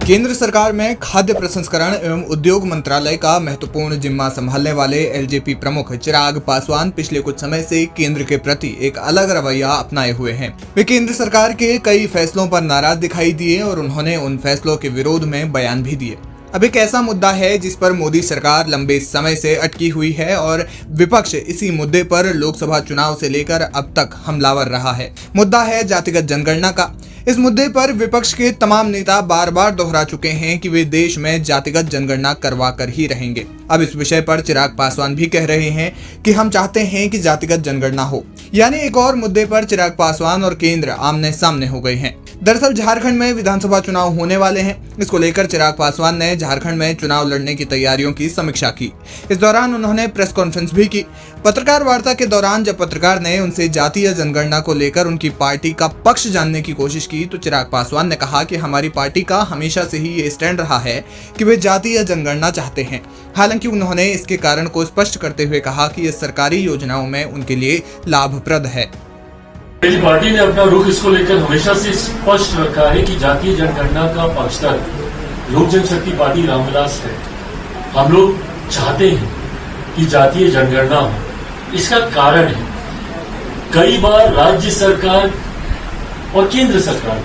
केंद्र सरकार में खाद्य प्रसंस्करण एवं उद्योग मंत्रालय का महत्वपूर्ण जिम्मा संभालने वाले एलजेपी प्रमुख चिराग पासवान पिछले कुछ समय से केंद्र के प्रति एक अलग रवैया अपनाए हुए हैं। वे केंद्र सरकार के कई फैसलों पर नाराज दिखाई दिए और उन्होंने उन फैसलों के विरोध में बयान भी दिए। अब एक ऐसा मुद्दा है जिस पर मोदी सरकार लंबे समय से अटकी हुई है और विपक्ष इसी मुद्दे पर लोकसभा चुनाव से लेकर अब तक हमलावर रहा है। मुद्दा है जातिगत जनगणना का। इस मुद्दे पर विपक्ष के तमाम नेता बार बार दोहरा चुके हैं कि वे देश में जातिगत जनगणना करवा कर ही रहेंगे। अब इस विषय पर चिराग पासवान भी कह रहे हैं कि हम चाहते हैं कि जातिगत जनगणना हो। यानी एक और मुद्दे पर चिराग पासवान और केंद्र आमने सामने हो गए हैं। दरअसल झारखंड में विधानसभा चुनाव होने वाले हैं। इसको लेकर चिराग पासवान ने झारखंड में चुनाव लड़ने की तैयारियों की समीक्षा की। इस दौरान उन्होंने प्रेस कॉन्फ्रेंस भी की। पत्रकार वार्ता के दौरान जब पत्रकार ने उनसे जातीय जनगणना को लेकर उनकी पार्टी का पक्ष जानने की कोशिश की तो चिराग पासवान ने कहा कि हमारी पार्टी का हमेशा से ही ये स्टैंड रहा है कि वे जातीय जनगणना चाहते हैं। हालांकि उन्होंने इसके कारण को स्पष्ट करते हुए कहा कि ये सरकारी योजनाओं में उनके लिए लाभप्रद है। मेरी पार्टी ने अपना रुख इसको लेकर हमेशा से स्पष्ट रखा है कि जातीय जनगणना का पक्षधर लोक जनशक्ति पार्टी रामविलास है। हम लोग चाहते हैं कि जातीय जनगणना हो। इसका कारण है कई बार राज्य सरकार और केंद्र सरकार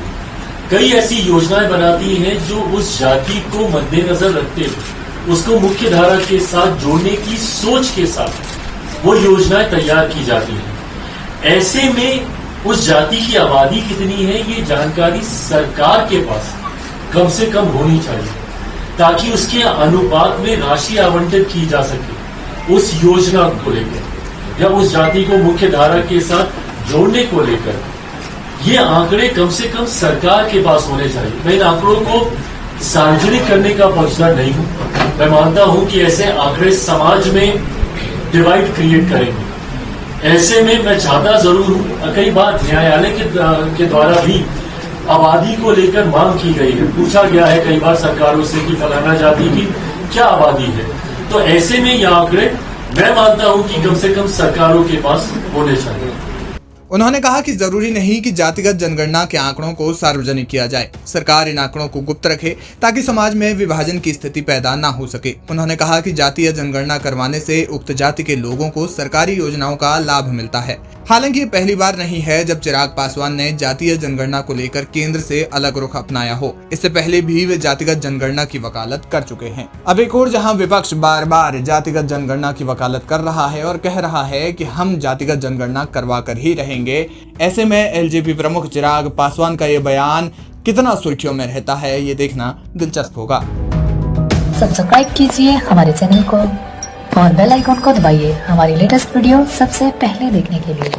कई ऐसी योजनाएं बनाती हैं जो उस जाति को मद्देनजर रखते हुए उसको मुख्य धारा के साथ जोड़ने की सोच के साथ वो योजनाएं तैयार की जाती हैं। ऐसे में उस जाति की आबादी कितनी है ये जानकारी सरकार के पास कम से कम होनी चाहिए ताकि उसके अनुपात में राशि आवंटित की जा सके। उस योजना को लेकर या उस जाति को मुख्य धारा के साथ जोड़ने को लेकर ये आंकड़े कम से कम सरकार के पास होने चाहिए। मैं इन आंकड़ों को सार्वजनिक करने का पक्षधर नहीं हूं। मैं मानता हूं कि ऐसे आंकड़े समाज में डिवाइड क्रिएट करेंगे। ऐसे में मैं चाहता जरूर हूं, कई बार न्यायालय के द्वारा भी आबादी को लेकर मांग की गई है। पूछा गया है कई बार सरकारों से कि फलाना जाति की क्या आबादी है। तो ऐसे में ये आंकड़े मैं मानता हूं कि कम से कम सरकारों के पास होने चाहिए। उन्होंने कहा कि जरूरी नहीं कि जातिगत जनगणना के आंकड़ों को सार्वजनिक किया जाए। सरकार इन आंकड़ों को गुप्त रखे ताकि समाज में विभाजन की स्थिति पैदा न हो सके। उन्होंने कहा कि जातीय जनगणना करवाने से उक्त जाति के लोगों को सरकारी योजनाओं का लाभ मिलता है। हालांकि ये पहली बार नहीं है जब चिराग पासवान ने जातीय जनगणना को लेकर केंद्र से अलग रुख अपनाया हो। इससे पहले भी वे जातिगत जनगणना की वकालत कर चुके हैं। अब एक और जहां विपक्ष बार बार जातिगत जनगणना की वकालत कर रहा है और कह रहा है कि हम जातिगत जनगणना करवा कर ही रहेंगे, ऐसे में एलजेपी प्रमुख चिराग पासवान का ये बयान कितना सुर्खियों में रहता है ये देखना दिलचस्प होगा। सब्सक्राइब कीजिए हमारे चैनल को और बेल आइकॉन को दबाइए हमारी लेटेस्ट वीडियो सबसे पहले देखने के लिए।